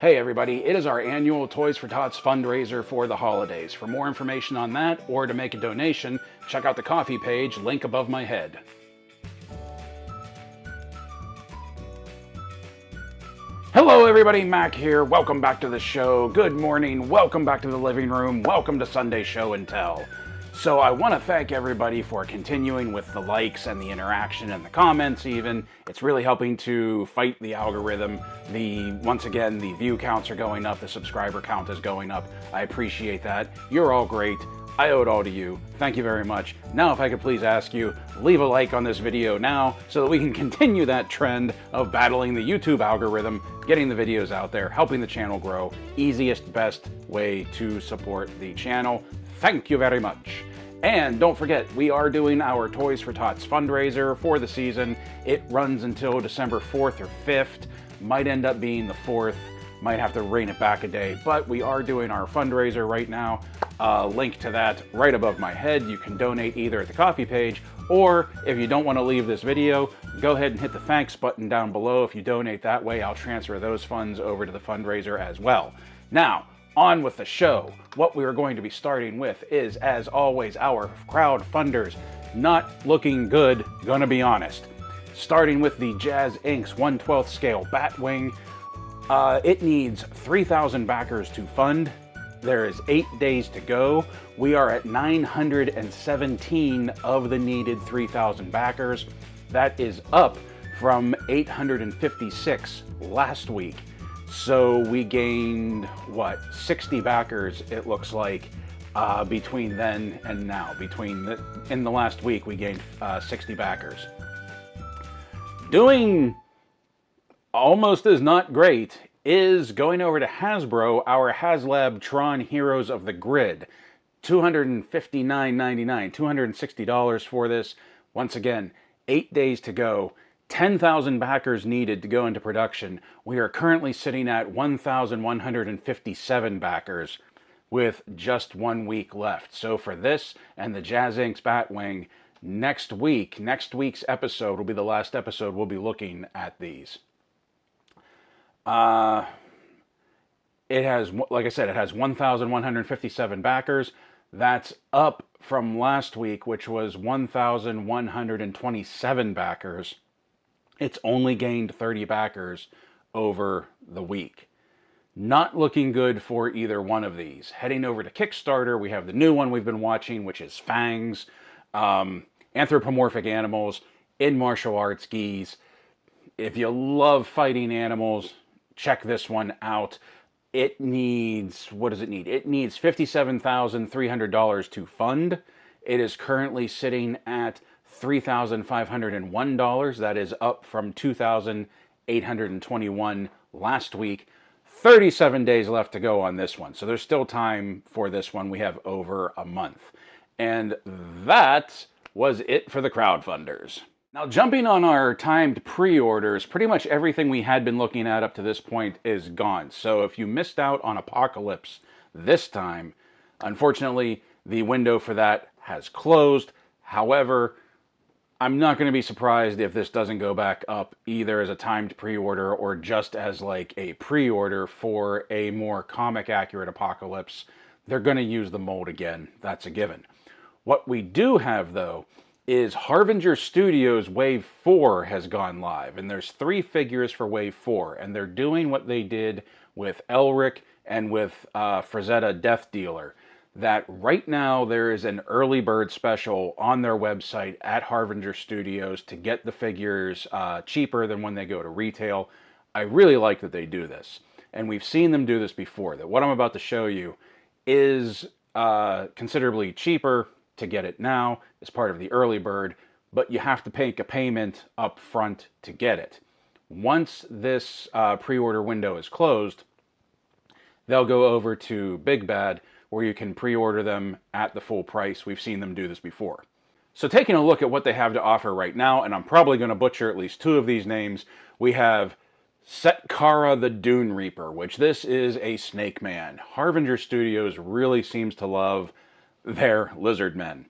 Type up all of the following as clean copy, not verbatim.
Hey everybody, it is our annual Toys for Tots fundraiser for the holidays. For more information on that, or to make a donation, check out the coffee page, link above my head. Hello everybody, Mac here. Welcome back to the show. Good morning, welcome back to the living room, welcome to Sunday Show and Tell. So I want to thank everybody for continuing with the likes and the interaction and the comments even. It's really helping to fight the algorithm. Once again, the view counts are going up, the subscriber count is going up. I appreciate that. You're all great. I owe it all to you. Thank you very much. Now if I could please ask you, leave a like on this video now so that we can continue that trend of battling the YouTube algorithm, getting the videos out there, helping the channel grow. Easiest, best way to support the channel. Thank you very much. And don't forget, we are doing our Toys for Tots fundraiser for the season. It runs until December 4th or 5th. Might end up being the 4th. Might have to rein it back a day, but we are doing our fundraiser right now. Link to that right above my head. You can donate either at the coffee page, or if you don't want to leave this video, go ahead and hit the thanks button down below. If you donate that way, I'll transfer those funds over to the fundraiser as well. Now, on with the show. What we are going to be starting with is, as always, our crowdfunders. Not looking good, gonna be honest. Starting with the Jazz Inc.'s 1/12 scale Batwing. It needs 3,000 backers to fund. There is 8 days to go. We are at 917 of the needed 3,000 backers. That is up from 856 last week. So we gained, what, 60 backers, it looks like, between then and now. In the last week, we gained 60 backers. Doing almost as not great is going over to Hasbro, our HasLab Tron Heroes of the Grid. $259.99, $260 for this. Once again, 8 days to go. 10,000 backers needed to go into production. We are currently sitting at 1,157 backers with just 1 week left. So for this and the Jazz Inc.'s Batwing, next week's episode will be the last episode we'll be looking at these. It has, like I said, it has 1,157 backers. That's up from last week, which was 1,127 backers. It's only gained 30 backers over the week. Not looking good for either one of these. Heading over to Kickstarter, we have the new one we've been watching, which is Fangs, anthropomorphic animals in martial arts gis. If you love fighting animals, check this one out. It needs, what does it need? It needs $57,300 to fund. It is currently sitting at $3,501. That is up from $2,821 last week. 37 days left to go on this one. So there's still time for this one. We have over a month. And that was it for the crowdfunders. Now, jumping on our timed pre-orders, pretty much everything we had been looking at up to this point is gone. So if you missed out on Apocalypse this time, unfortunately, the window for that has closed. However, I'm not going to be surprised if this doesn't go back up either as a timed pre-order or just as like a pre-order for a more comic-accurate Apocalypse. They're going to use the mold again. That's a given. What we do have, though, is Harvinger Studios Wave 4 has gone live, and there's 3 figures for Wave 4, and they're doing what they did with Elric and with Frazetta Death Dealer, that right now there is an early bird special on their website at Harvinger Studios to get the figures cheaper than when they go to retail. I really like that they do this, and we've seen them do this before, that what I'm about to show you is considerably cheaper to get it now as part of the early bird, but you have to make a payment up front to get it. Once this pre-order window is closed, they'll go over to Big Bad, where you can pre-order them at the full price. We've seen them do this before. So taking a look at what they have to offer right now, and I'm probably going to butcher at least 2 of these names, we have Setkara the Dune Reaper, which this is a snake man. Harvinger Studios really seems to love their lizard men.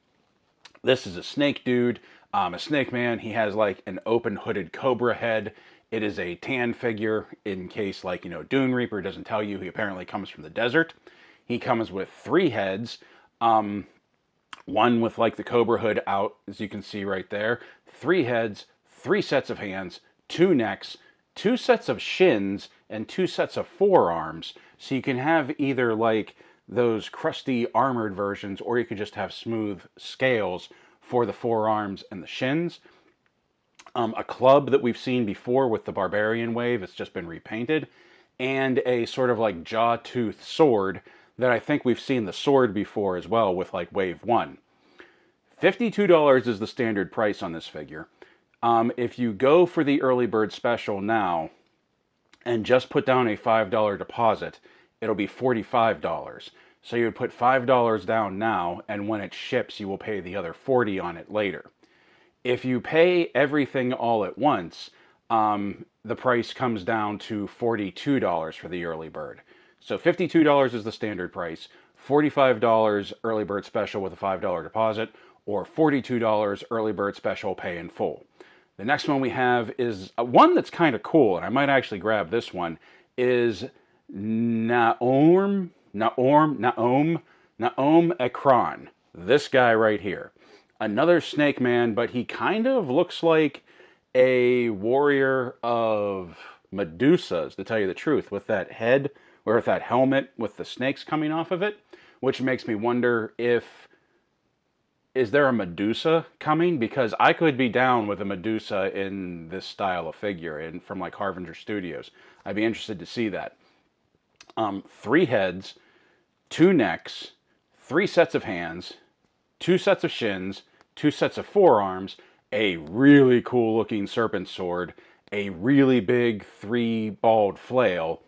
This is a snake dude, a snake man. He has like an open hooded cobra head. It is a tan figure in case, like, Dune Reaper doesn't tell you, he apparently comes from the desert. He comes with 3 heads, one with like the Cobra hood out, as you can see right there, 3 heads, 3 sets of hands, 2 necks, 2 sets of shins, and 2 sets of forearms. So you can have either like those crusty armored versions, or you could just have smooth scales for the forearms and the shins. A club that we've seen before with the Barbarian Wave, it's just been repainted, and a sort of like jaw-tooth sword that I think we've seen the sword before as well with like Wave 1. $52 is the standard price on this figure. If you go for the early bird special now and just put down a $5 deposit, it'll be $45. So you would put $5 down now, and when it ships, you will pay the other $40 on it later. If you pay everything all at once, the price comes down to $42 for the early bird. So $52 is the standard price, $45 early bird special with a $5 deposit, or $42 early bird special pay in full. The next one we have is one that's kind of cool, and I might actually grab this one, is Nekron. This guy right here. Another snake man, but he kind of looks like a warrior of Medusa's, to tell you the truth, with that head, or with that helmet with the snakes coming off of it, which makes me wonder is there a Medusa coming? Because I could be down with a Medusa in this style of figure, and from like Harvinger Studios. I'd be interested to see that. 3 heads, 2 necks, 3 sets of hands, 2 sets of shins, 2 sets of forearms, a really cool looking serpent sword, a really big 3-balled flail.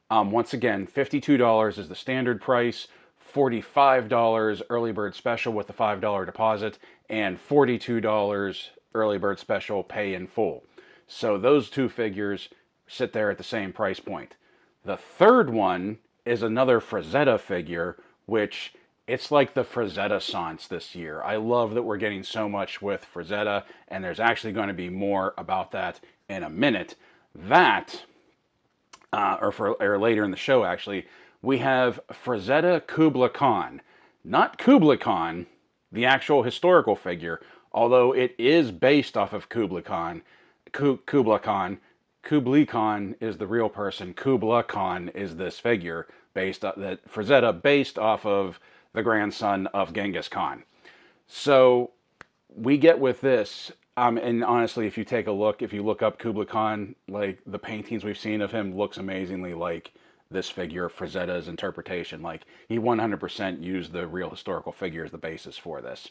Once again, $52 is the standard price, $45 early bird special with the $5 deposit, and $42 early bird special pay in full. So those 2 figures sit there at the same price point. The third one is another Frazetta figure, which it's like the Frazetta-sance this year. I love that we're getting so much with Frazetta, and there's actually going to be more about that in a minute. That, or later in the show actually, we have Frazetta Kubla Khan. Not Kubla Khan, the actual historical figure, although it is based off of Kubla Khan. Kubla Khan. Kublai Khan is the real person. Kubla Khan is this figure that Frazetta based off of the grandson of Genghis Khan. So we get with this, and honestly, if you take a look, if you look up Kubla Khan, like the paintings we've seen of him looks amazingly like this figure, Frazetta's interpretation. Like he 100% used the real historical figure as the basis for this.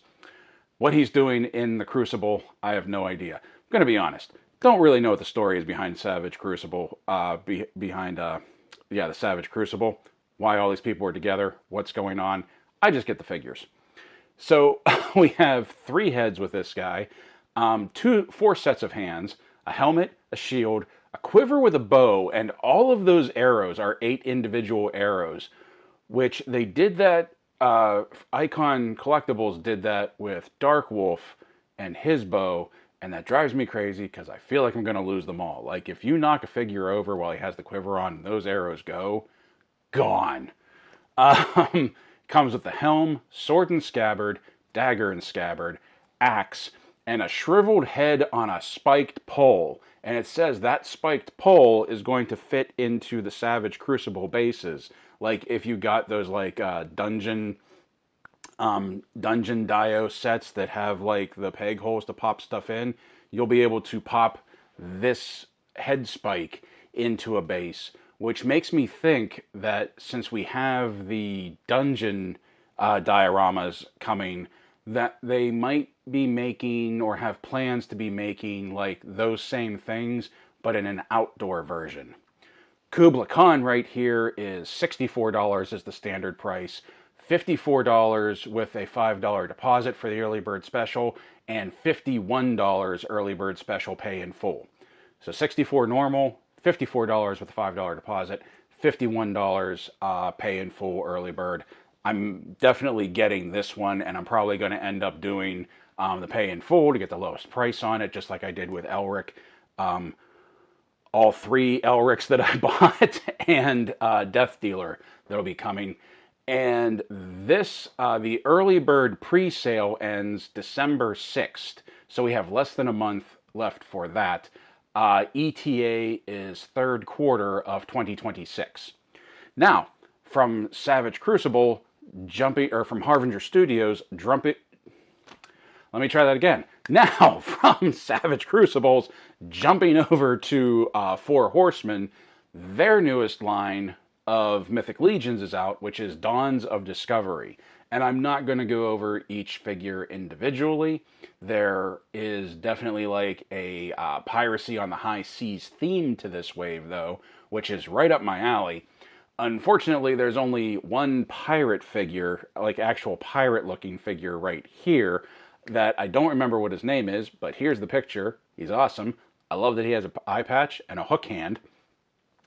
What he's doing in the Crucible, I have no idea. I'm going to be honest. Don't really know what the story is behind Savage Crucible, the Savage Crucible. Why all these people are together, what's going on. I just get the figures. So we have 3 heads with this guy, 4 sets of hands, a helmet, a shield, a quiver with a bow, and all of those arrows are 8 individual arrows, which they did that, Icon Collectibles did that with Dark Wolf and his bow, and that drives me crazy because I feel like I'm going to lose them all. Like if you knock a figure over while he has the quiver on and those arrows go, gone. Comes with the helm, sword and scabbard, dagger and scabbard, axe, and a shriveled head on a spiked pole. And it says that spiked pole is going to fit into the Savage Crucible bases. Like if you got those like dungeon dio sets that have like the peg holes to pop stuff in, you'll be able to pop this head spike into a base, which makes me think that since we have the dungeon dioramas coming, that they might be making or have plans to be making like those same things, but in an outdoor version. Kubla Khan right here is $64 is the standard price, $54 with a $5 deposit for the early bird special, and $51 early bird special pay in full. So $64 normal, $54 with a $5 deposit, $51 pay in full early bird. I'm definitely getting this one, and I'm probably going to end up doing the pay in full to get the lowest price on it, just like I did with Elric. all three Elrics that I bought, and Death Dealer that'll be coming. And this, the early bird pre-sale ends December 6th. So we have less than a month left for that. ETA is third quarter of 2026. Now, from Savage Crucible, from Harvinger Studios, let me try that again. Now, from Savage Crucibles, jumping over to Four Horsemen, their newest line of Mythic Legions is out, which is Dawns of Discovery. And I'm not going to go over each figure individually. There is definitely like a Piracy on the High Seas theme to this wave, though, which is right up my alley. Unfortunately, there's only one pirate figure, like actual pirate-looking figure right here, that I don't remember what his name is, but here's the picture. He's awesome. I love that he has an eye patch and a hook hand.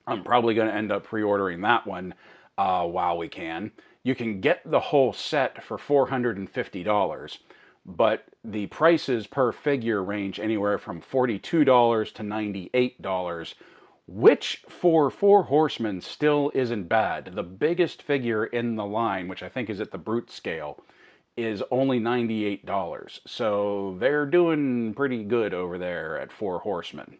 I'm probably going to end up pre-ordering that one while we can. You can get the whole set for $450, but the prices per figure range anywhere from $42 to $98, which for Four Horsemen still isn't bad. The biggest figure in the line, which I think is at the brute scale, is only $98. So they're doing pretty good over there at Four Horsemen.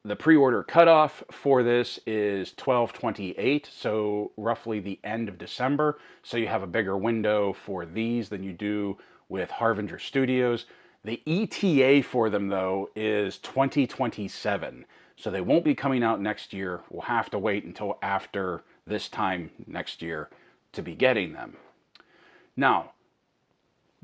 The pre-order cutoff for this is 12/28, so roughly the end of December. So you have a bigger window for these than you do with Harvinger Studios. The ETA for them, though, is 2027. So they won't be coming out next year. We'll have to wait until after this time next year to be getting them. Now,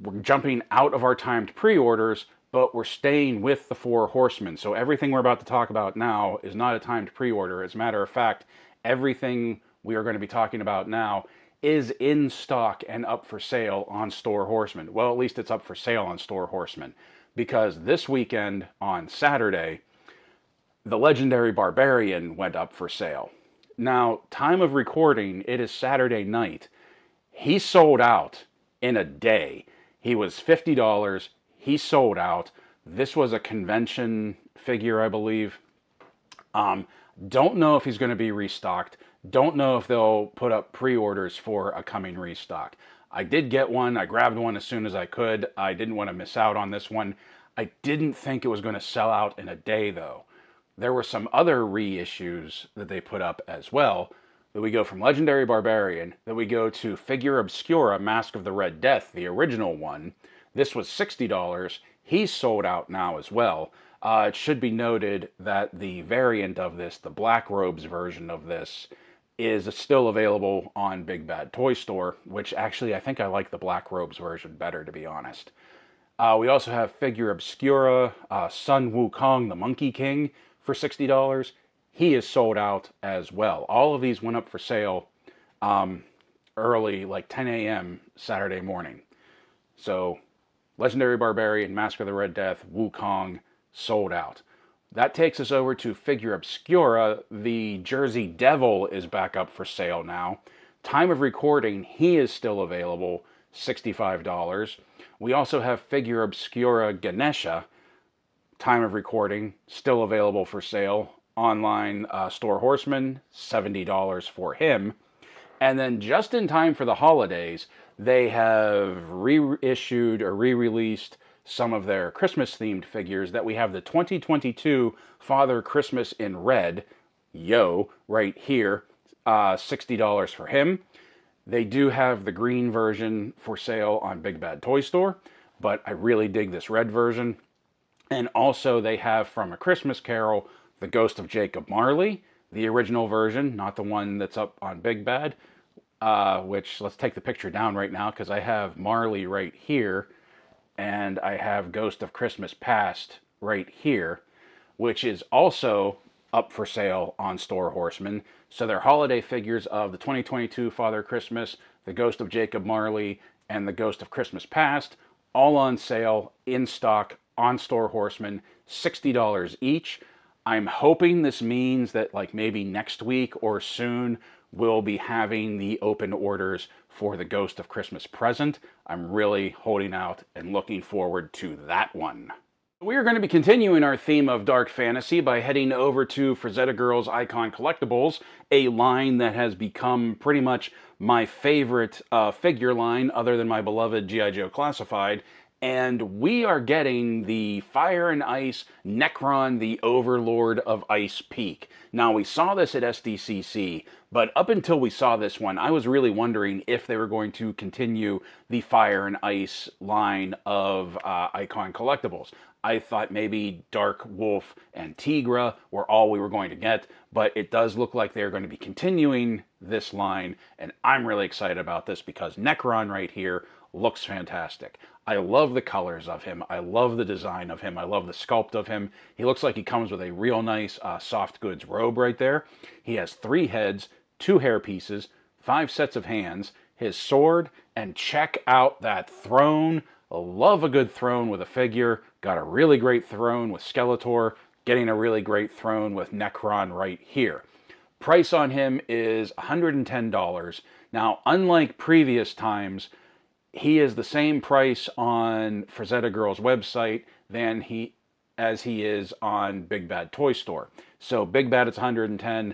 we're jumping out of our timed pre-orders, but we're staying with the Four Horsemen. So everything we're about to talk about now is not a timed pre-order. As a matter of fact, everything we are going to be talking about now is in stock and up for sale on Store Horsemen. Well, at least it's up for sale on Store Horsemen, because this weekend on Saturday, the Legendary Barbarian went up for sale. Now, time of recording, it is Saturday night. He sold out in a day. He was $50. He sold out. This was a convention figure, I believe. Don't know if he's going to be restocked. Don't know if they'll put up pre-orders for a coming restock. I did get one. I grabbed one as soon as I could. I didn't want to miss out on this one. I didn't think it was going to sell out in a day, though. There were some other reissues that they put up as well. That we go from Legendary Barbarian, that we go to Figure Obscura, Mask of the Red Death, the original one. This was $60. He's sold out now as well. It should be noted that the variant of this, the Black Robes version of this, is still available on Big Bad Toy Store, which actually I think I like the Black Robes version better, to be honest. We also have Figure Obscura, Sun Wukong, the Monkey King, for $60. He is sold out as well. All of these went up for sale early, like 10 a.m. Saturday morning. So, Legendary Barbarian, Mask of the Red Death, Wukong, sold out. That takes us over to Figure Obscura. The Jersey Devil is back up for sale now. Time of recording, he is still available, $65. We also have Figure Obscura Ganesha. Time of recording, still available for sale. Online Store Horseman, $70 for him. And then just in time for the holidays, they have reissued or re-released some of their Christmas-themed figures that we have the 2022 Father Christmas in Red, right here, $60 for him. They do have the green version for sale on Big Bad Toy Store, but I really dig this red version. And also they have from A Christmas Carol, the Ghost of Jacob Marley, the original version, not the one that's up on Big Bad, which, let's take the picture down right now, because I have Marley right here, and I have Ghost of Christmas Past right here, which is also up for sale on Store Horsemen. So they're holiday figures of the 2022 Father Christmas, the Ghost of Jacob Marley, and the Ghost of Christmas Past, all on sale, in stock, on Store Horsemen, $60 each. I'm hoping this means that like maybe next week or soon we'll be having the open orders for the Ghost of Christmas Present. I'm really holding out and looking forward to that one. We are going to be continuing our theme of dark fantasy by heading over to Frazetta Girls Icon Collectibles, a line that has become pretty much my favorite figure line other than my beloved G.I. Joe Classified. And we are getting the Fire and Ice Nekron, the Overlord of Ice Peak. Now, we saw this at SDCC, but up until we saw this one, I was really wondering if they were going to continue the Fire and Ice line of Icon Collectibles. I thought maybe Dark Wolf and Tigra were all we were going to get, but it does look like they're going to be continuing this line, and I'm really excited about this because Nekron right here looks fantastic. I love the colors of him. I love the design of him. I love the sculpt of him. He looks like he comes with a real nice soft goods robe right there. He has 3 heads, 2 hair pieces, 5 sets of hands, his sword, and check out that throne. I love a good throne with a figure. Got a really great throne with Skeletor. Getting a really great throne with Nekron right here. Price on him is $110. Now, unlike previous times, he is the same price on Frazetta Girls' website as he is on Big Bad Toy Store. So Big Bad it's $110,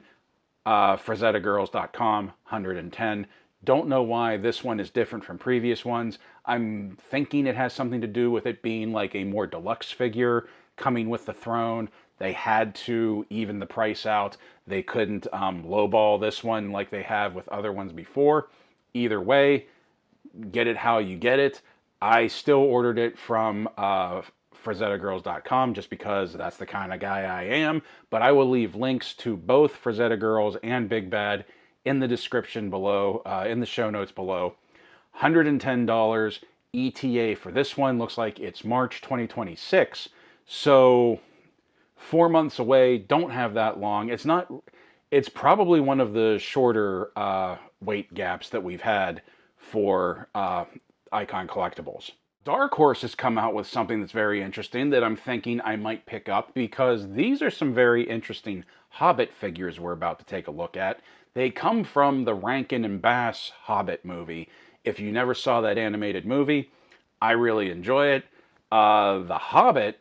FrazettaGirls.com, $110. Don't know why this one is different from previous ones. I'm thinking it has something to do with it being like a more deluxe figure coming with the throne. They had to even the price out. They couldn't lowball this one like they have with other ones before. Either way, get it how you get it. I still ordered it from FrazettaGirls.com just because that's the kind of guy I am. But I will leave links to both Frazetta Girls and Big Bad in the description below, in the show notes below. $110 ETA for this one. Looks like it's March 2026. So 4 months away. Don't have that long. It's probably one of the shorter wait gaps that we've had for Icon Collectibles. Dark Horse has come out with something that's very interesting that I'm thinking I might pick up because these are some very interesting Hobbit figures we're about to take a look at. They come from the Rankin and Bass Hobbit movie. If you never saw that animated movie, I really enjoy it. The Hobbit,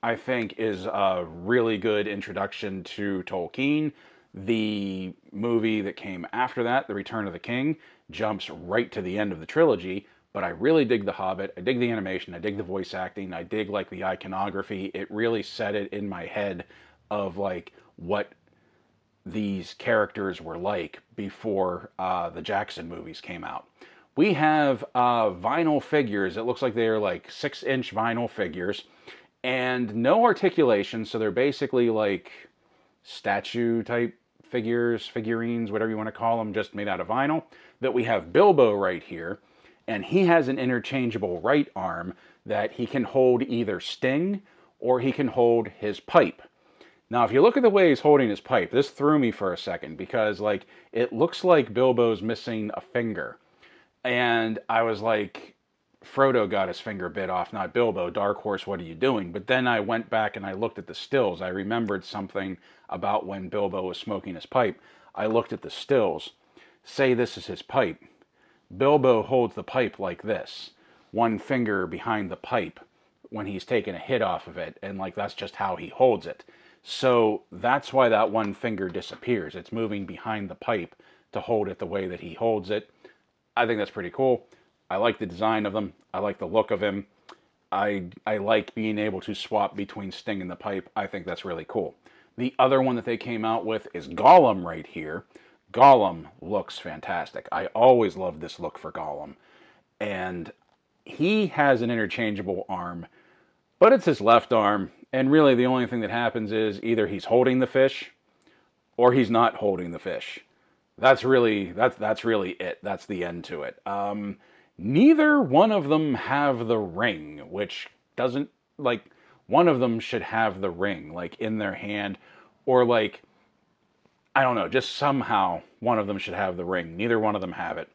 I think, is a really good introduction to Tolkien. The movie that came after that, The Return of the King, jumps right to the end of the trilogy, but I really dig The Hobbit. I dig the animation, I dig the voice acting, I dig like the iconography. It really set it in my head of like what these characters were like before the Jackson movies came out. We have vinyl figures. It looks like they're like 6-inch vinyl figures and no articulation, so they're basically like statue type figurines, whatever you want to call them, just made out of vinyl. That we have Bilbo right here, and he has an interchangeable right arm that he can hold either Sting or he can hold his pipe. Now, if you look at the way he's holding his pipe, this threw me for a second because like it looks like Bilbo's missing a finger. And I was like, Frodo got his finger bit off, not Bilbo. Dark Horse, what are you doing? But then I went back and I looked at the stills. I remembered something about when Bilbo was smoking his pipe. I looked at the stills. Say this is his pipe. Bilbo holds the pipe like this. One finger behind the pipe when he's taking a hit off of it. And like that's just how he holds it. So that's why that one finger disappears. It's moving behind the pipe to hold it the way that he holds it. I think that's pretty cool. I like the design of them. I like the look of him. I like being able to swap between Sting and the pipe. I think that's really cool. The other one that they came out with is Gollum right here. Gollum looks fantastic. I always loved this look for Gollum. And he has an interchangeable arm, but it's his left arm. And really the only thing that happens is either he's holding the fish or he's not holding the fish. That's really it. That's the end to it. Neither one of them have the ring, which doesn't, like, one of them should have the ring, like, in their hand, or, like, I don't know, just somehow one of them should have the ring. Neither one of them have it.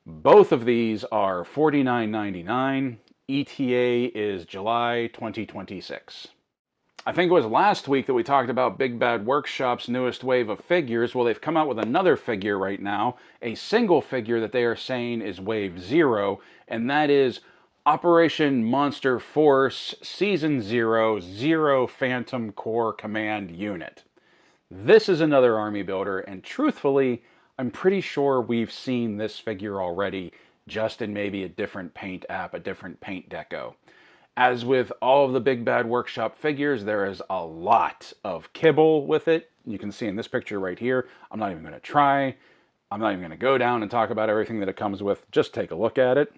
Both of these are $49.99. ETA is July 2026. I think it was last week that we talked about Big Bad Workshop's newest wave of figures. Well, they've come out with another figure right now, a single figure that they are saying is Wave 0, and that is Operation Monster Force Season 0 Zero Phantom Corps Command Unit. This is another army builder, and truthfully, I'm pretty sure we've seen this figure already, just in maybe a different paint app, a different paint deco. As with all of the Big Bad Workshop figures, there is a lot of kibble with it. You can see in this picture right here. I'm not even going to try. I'm not even going to go down and talk about everything that it comes with. Just take a look at it.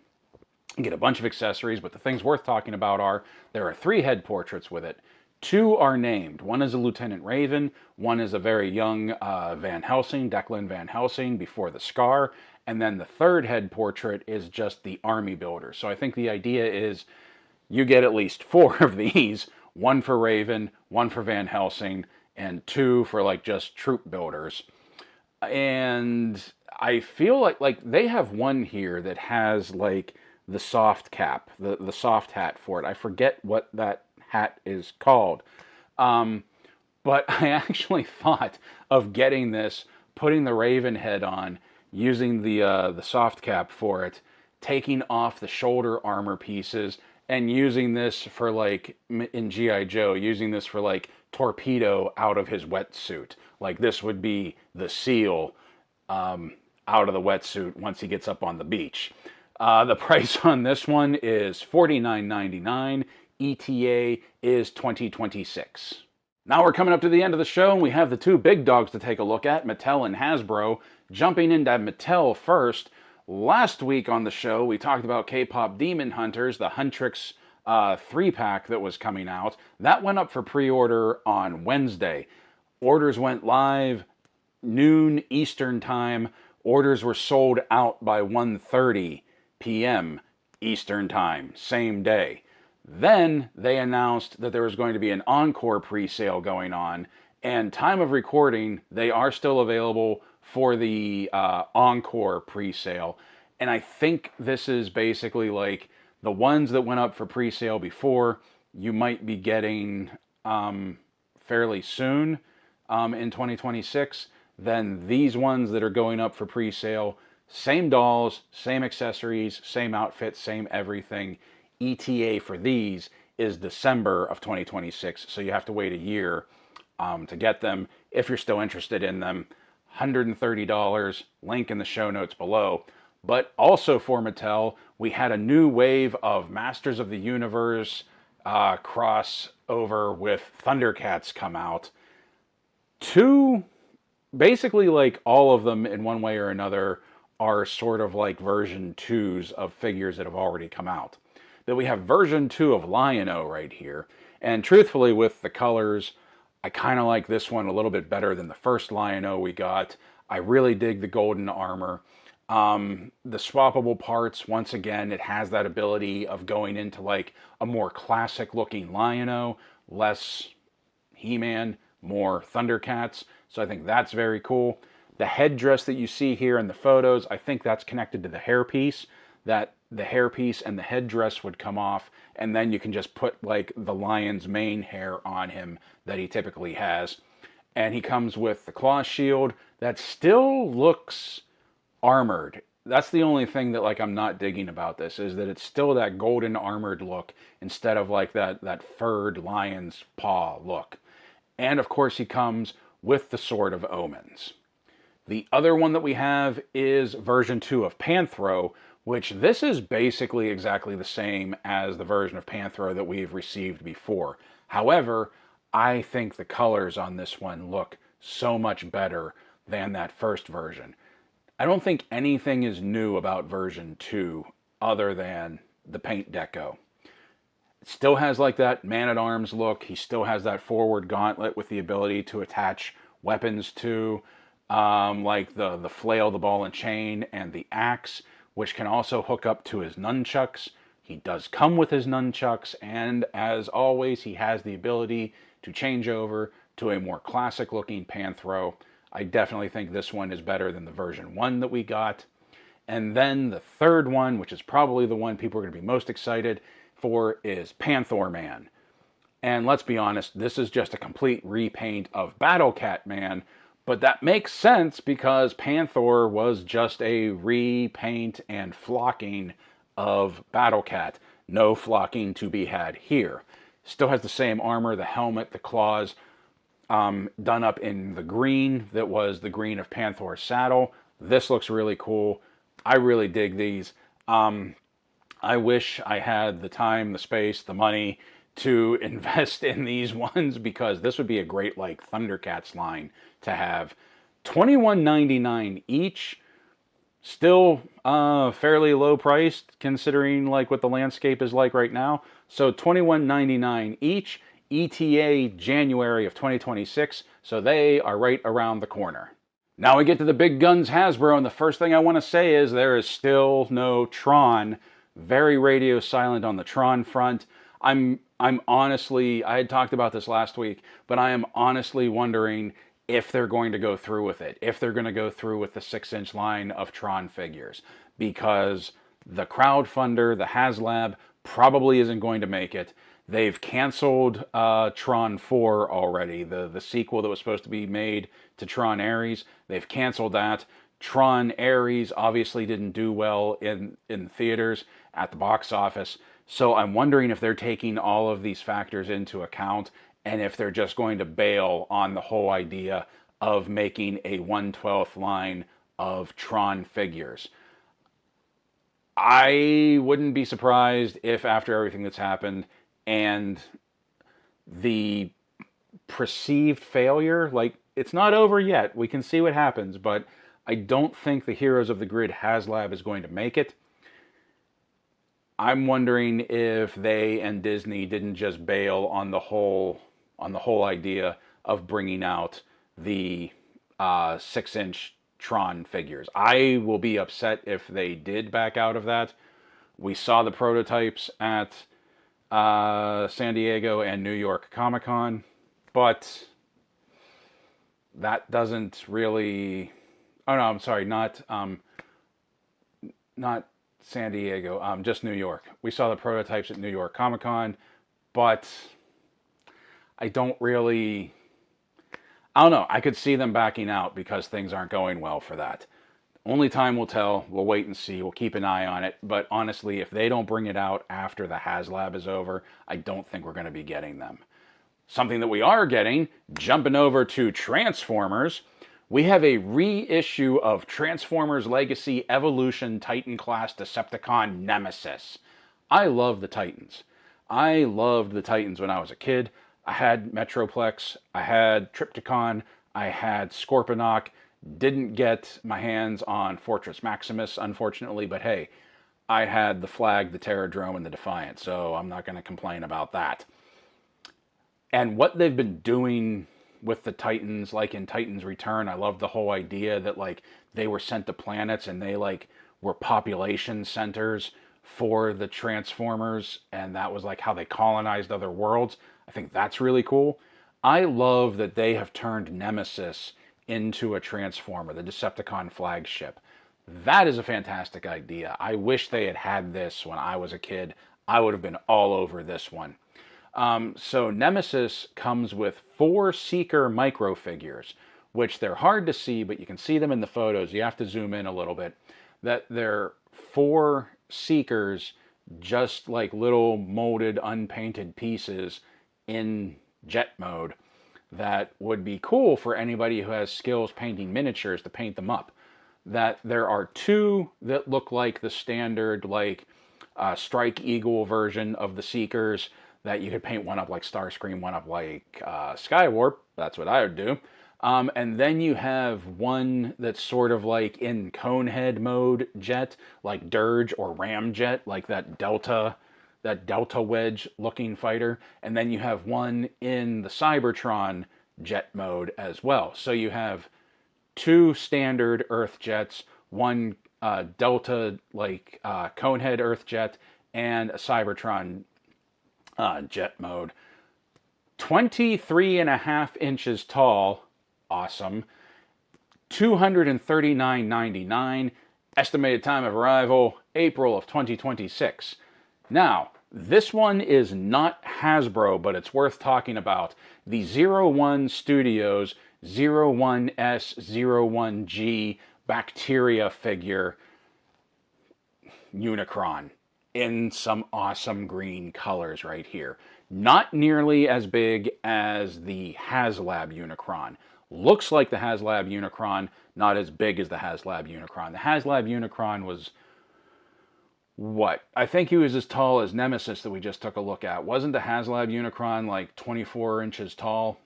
You get a bunch of accessories, but the things worth talking about are there are 3 head portraits with it. 2 are named. One is a Lieutenant Raven, one is a very young Van Helsing, Declan Van Helsing, before the scar, and then the 3rd head portrait is just the army builder. So I think the idea is you get at least 4 of these, 1 for Raven, 1 for Van Helsing, and 2 for like just troop builders. And I feel like they have one here that has like the soft cap, the soft hat for it. I forget what that hat is called. But I actually thought of getting this, putting the Raven head on, using the soft cap for it, taking off the shoulder armor pieces, and using this for like, in G.I. Joe, using this for like Torpedo out of his wetsuit. Like this would be the SEAL out of the wetsuit once he gets up on the beach. The price on this one is $49.99. ETA is 2026. Now we're coming up to the end of the show, and we have the 2 big dogs to take a look at, Mattel and Hasbro. Jumping into Mattel first. Last week on the show, we talked about KPop Demon Hunters, the Huntrix 3-pack that was coming out. That went up for pre-order on Wednesday. Orders went live noon Eastern time. Orders were sold out by 1:30 p.m. Eastern time, same day. Then they announced that there was going to be an encore pre-sale going on, and time of recording, they are still available for the encore pre-sale. And I think this is basically like the ones that went up for pre-sale before, you might be getting fairly soon in 2026. Then these ones that are going up for pre-sale, same dolls, same accessories, same outfits, same everything. ETA for these is December of 2026, so you have to wait a year to get them if you're still interested in them. $130, link in the show notes below. But also for Mattel, we had a new wave of Masters of the Universe crossover with ThunderCats come out. 2, basically like all of them in one way or another, are sort of like version 2s of figures that have already come out. But we have version 2 of Lion-O right here. And truthfully, with the colors, I kind of like this one a little bit better than the first Lion-O we got. I really dig the golden armor. The swappable parts, once again, it has that ability of going into like a more classic looking Lion-O, less He-Man, more ThunderCats. So I think that's very cool. The headdress that you see here in the photos, I think that's connected to the hairpiece, that the hairpiece and the headdress would come off, and then you can just put like the lion's mane hair on him that he typically has. And he comes with the claw shield that still looks armored. That's the only thing that like I'm not digging about this, is that it's still that golden armored look instead of like that furred lion's paw look. And of course he comes with the Sword of Omens. The other one that we have is version 2 of Panthro, which this is basically exactly the same as the version of Panthro that we've received before. However, I think the colors on this one look so much better than that first version. I don't think anything is new about version 2 other than the paint deco. It still has like that man-at-arms look. He still has that forward gauntlet with the ability to attach weapons to, like the flail, the ball and chain, and the axe, which can also hook up to his nunchucks. He does come with his nunchucks, and as always, he has the ability to change over to a more classic-looking Panthro. I definitely think this one is better than the version 1 that we got. And then the third one, which is probably the one people are going to be most excited for, is Panthor Man. And let's be honest, this is just a complete repaint of Battle Cat Man, but that makes sense because Panthor was just a repaint and flocking of Battle Cat. No flocking to be had here. Still has the same armor, the helmet, the claws, done up in the green that was the green of Panther's saddle. This looks really cool. I really dig these. I wish I had the time, the space, the money to invest in these ones, because this would be a great like ThunderCats line to have. $21.99 each. Still fairly low priced considering like what the landscape is like right now. So $21.99 each. ETA January of 2026. So they are right around the corner. Now we get to the big guns Hasbro, and the first thing I want to say is there is still no Tron. Very radio silent on the Tron front. I'm honestly, I had talked about this last week, but I am honestly wondering if they're going to go through with it, if they're going to go through with the 6-inch line of Tron figures, because the crowdfunder, the HasLab, probably isn't going to make it. They've canceled Tron 4 already, the sequel that was supposed to be made to Tron Ares. They've canceled that. Tron Ares obviously didn't do well in theaters, at the box office. So I'm wondering if they're taking all of these factors into account, and if they're just going to bail on the whole idea of making a 1/12 line of Tron figures. I wouldn't be surprised if after everything that's happened and the perceived failure, like, it's not over yet, we can see what happens, but I don't think the Heroes of the Grid HasLab is going to make it. I'm wondering if they and Disney didn't just bail on the whole idea of bringing out the 6-inch Tron figures. I will be upset if they did back out of that. We saw the prototypes at San Diego and New York Comic-Con, but that doesn't really... Oh no, I'm sorry, not San Diego, just New York. We saw the prototypes at New York Comic-Con, but I don't really... I don't know. I could see them backing out because things aren't going well for that. Only time will tell. We'll wait and see. We'll keep an eye on it. But honestly, if they don't bring it out after the HasLab is over, I don't think we're going to be getting them. Something that we are getting, jumping over to Transformers, we have a reissue of Transformers Legacy Evolution Titan Class Decepticon Nemesis. I love the Titans. I loved the Titans when I was a kid. I had Metroplex, I had Trypticon, I had Scorponok. Didn't get my hands on Fortress Maximus, unfortunately, but hey, I had the Flag, the Terradrome, and the Defiant, so I'm not going to complain about that. And what they've been doing with the Titans, like in Titans Return, I love the whole idea that like they were sent to planets and they like were population centers for the Transformers, and that was like how they colonized other worlds. I think that's really cool. I love that they have turned Nemesis into a Transformer, the Decepticon flagship. That is a fantastic idea. I wish they had had this when I was a kid. I would have been all over this one. So Nemesis comes with 4 Seeker microfigures, which they're hard to see, but you can see them in the photos. You have to zoom in a little bit. That they're 4 Seekers, just like little molded, unpainted pieces in jet mode, that would be cool for anybody who has skills painting miniatures to paint them up. That there are 2 that look like the standard like Strike Eagle version of the Seekers, that you could paint one up like Starscream, one up like Skywarp. That's what I would do. And then you have one that's sort of like in Conehead mode jet, like Dirge or Ramjet, like that Delta Wedge looking fighter. And then you have one in the Cybertron jet mode as well. So you have 2 standard Earth jets, one Delta like Conehead Earth jet, and a Cybertron jet mode. 23.5 inches tall. Awesome. $239.99. Estimated time of arrival, April of 2026. Now, this one is not Hasbro, but it's worth talking about. The 01 Studios 01S01G Bacteria figure Unicron. in some awesome green colors right here. Not nearly as big as the HasLab Unicron. Looks like the HasLab Unicron, not as big as the HasLab Unicron. The HasLab Unicron was what? I think he was as tall as Nemesis that we just took a look at. Wasn't the HasLab Unicron like 24 inches tall?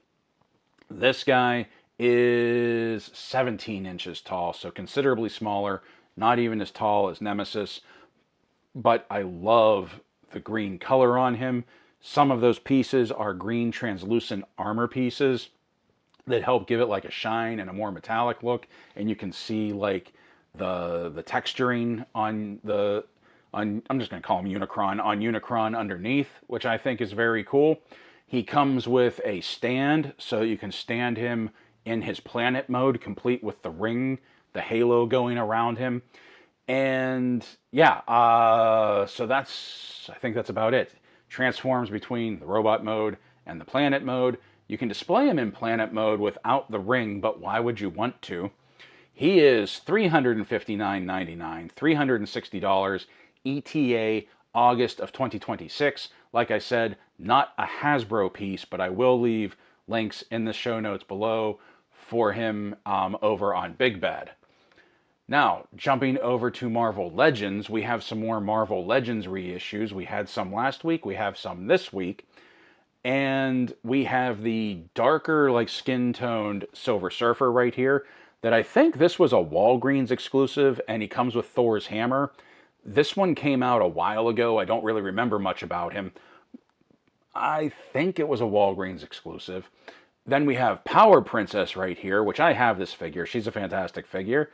This guy is 17 inches tall, so considerably smaller, not even as tall as Nemesis. But I love the green color on him. Some of those pieces are green translucent armor pieces that help give it like a shine and a more metallic look, and you can see like the texturing on I'm just going to call him Unicron, on Unicron underneath, which I think is very cool. He comes with a stand, so you can stand him in his planet mode, complete with the ring, the halo going around him. And yeah, so I think that's about it. Transforms between the robot mode and the planet mode. You can display him in planet mode without the ring, but why would you want to? He is $359.99, $360, ETA August of 2026. Like I said, not a Hasbro piece, but I will leave links in the show notes below for him over on Big Bad. Now, jumping over to Marvel Legends, we have some more Marvel Legends reissues. We had some last week, we have some this week. And we have the darker, like skin-toned Silver Surfer right here. That I think this was a Walgreens exclusive, and he comes with Thor's hammer. This one came out a while ago. I don't really remember much about him. I think it was a Walgreens exclusive. Then we have Power Princess right here, which I have this figure. She's a fantastic figure.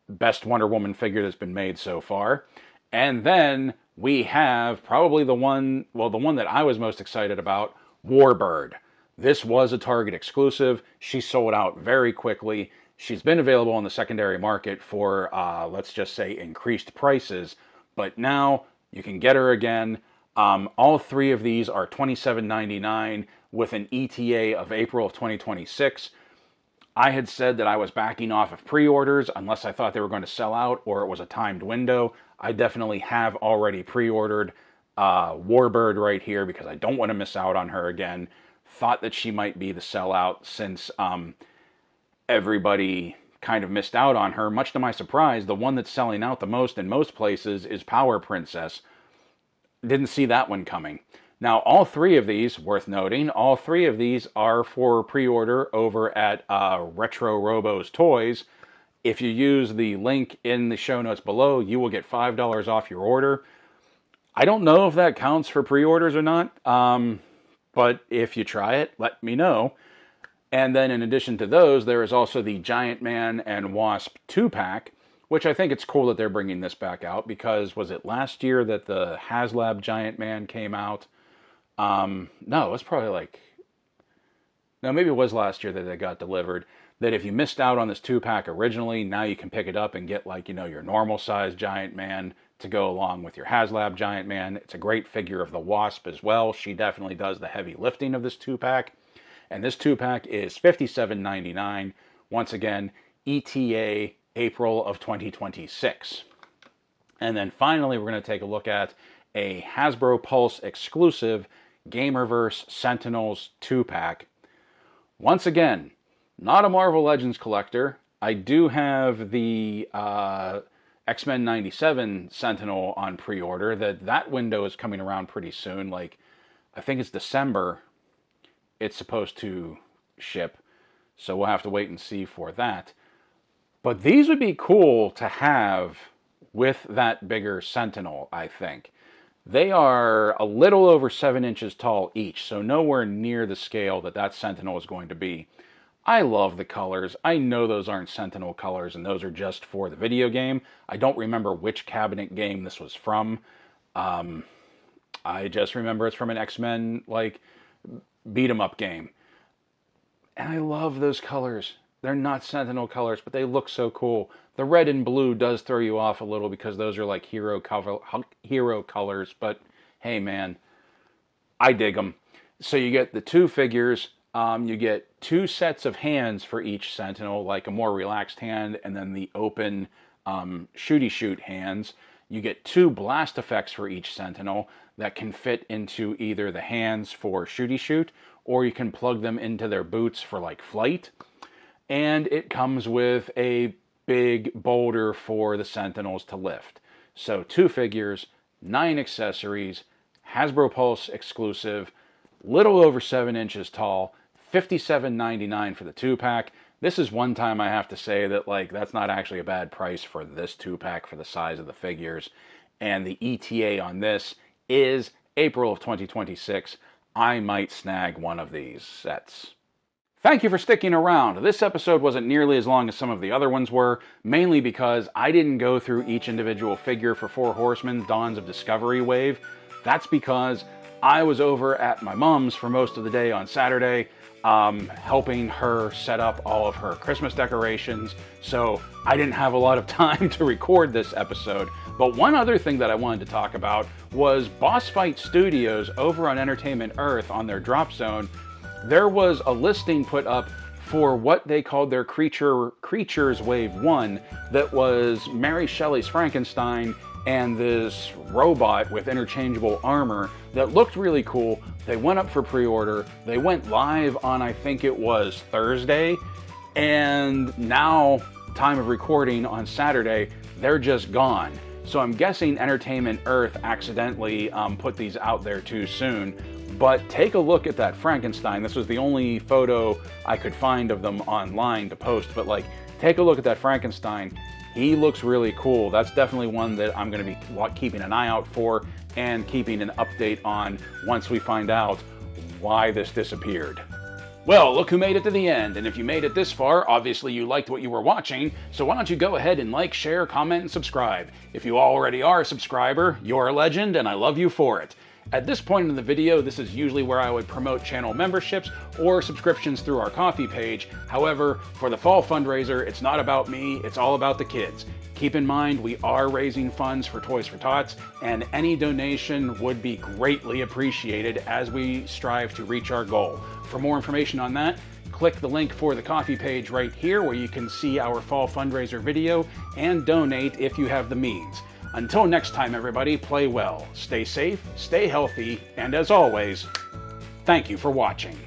Best Wonder Woman figure that's been made so far. And then we have probably the one that I was most excited about, Warbird. This was a Target exclusive. She sold out very quickly. She's been available on the secondary market for, let's just say, increased prices. But now you can get her again. All three of these are $27.99 with an ETA of April of 2026. I had said that I was backing off of pre-orders unless I thought they were going to sell out or it was a timed window. I definitely have already pre-ordered Warbird right here because I don't want to miss out on her again. Thought that she might be the sellout since everybody kind of missed out on her. Much to my surprise, the one that's selling out the most in most places is Power Princess. Didn't see that one coming. Now, all three of these, worth noting, all three of these are for pre-order over at Retro Robo's Toys. If you use the link in the show notes below, you will get $5 off your order. I don't know if that counts for pre-orders or not, but if you try it, let me know. And then in addition to those, there is also the Giant Man and Wasp 2-pack, which I think it's cool that they're bringing this back out because was it last year that the HasLab Giant Man came out? No, it was probably like... No, maybe it was last year that they got delivered. That if you missed out on this 2-pack originally, now you can pick it up and get like, you know, your normal size Giant Man to go along with your HasLab Giant Man. It's a great figure of the Wasp as well. She definitely does the heavy lifting of this 2-pack. And this 2-pack is $57.99. Once again, ETA April of 2026. And then finally, we're going to take a look at a Hasbro Pulse exclusive Gamerverse Sentinels 2-pack. Once again, not a Marvel Legends collector. I do have the X-Men 97 Sentinel on pre-order. That window is coming around pretty soon. Like, I think it's December it's supposed to ship. So we'll have to wait and see for that. But these would be cool to have with that bigger Sentinel, I think. They are a little over 7 inches tall each, so nowhere near the scale that Sentinel is going to be. I love the colors. I know those aren't Sentinel colors, and those are just for the video game. I don't remember which cabinet game this was from. I just remember it's from an X-Men, like, beat-em-up game. And I love those colors. They're not Sentinel colors, but they look so cool. The red and blue does throw you off a little because those are like hero colors, but hey man, I dig them. So you get the two figures, you get 2 sets of hands for each Sentinel, like a more relaxed hand and then the open shooty shoot hands. You get 2 blast effects for each Sentinel that can fit into either the hands for shooty shoot, or you can plug them into their boots for like flight. And it comes with a big boulder for the Sentinels to lift. So 2 figures, 9 accessories, Hasbro Pulse exclusive, little over 7 inches tall, $57.99 for the 2-pack. This is one time I have to say that like that's not actually a bad price for this 2-pack for the size of the figures. And the ETA on this is April of 2026. I might snag one of these sets. Thank you for sticking around. This episode wasn't nearly as long as some of the other ones were, mainly because I didn't go through each individual figure for 4 Horsemen Dawns of Discovery Wave. That's because I was over at my mom's for most of the day on Saturday, helping her set up all of her Christmas decorations, so I didn't have a lot of time to record this episode. But one other thing that I wanted to talk about was Boss Fight Studios over on Entertainment Earth on their Drop Zone. There was a listing put up for what they called their Creatures Wave 1 that was Mary Shelley's Frankenstein and this robot with interchangeable armor that looked really cool. They went up for pre-order. They went live on, I think it was Thursday, and now, time of recording on Saturday, they're just gone. So I'm guessing Entertainment Earth accidentally put these out there too soon. But take a look at that Frankenstein. This was the only photo I could find of them online to post, but like, take a look at that Frankenstein. He looks really cool. That's definitely one that I'm going to be keeping an eye out for and keeping an update on once we find out why this disappeared. Well, look who made it to the end, and if you made it this far, obviously you liked what you were watching, so why don't you go ahead and like, share, comment, and subscribe. If you already are a subscriber, you're a legend, and I love you for it. At this point in the video, this is usually where I would promote channel memberships or subscriptions through our Ko-fi page. However, for the fall fundraiser, it's not about me, it's all about the kids. Keep in mind, we are raising funds for Toys for Tots, and any donation would be greatly appreciated as we strive to reach our goal. For more information on that, click the link for the Ko-fi page right here where you can see our fall fundraiser video and donate if you have the means. Until next time, everybody, play well, stay safe, stay healthy, and as always, thank you for watching.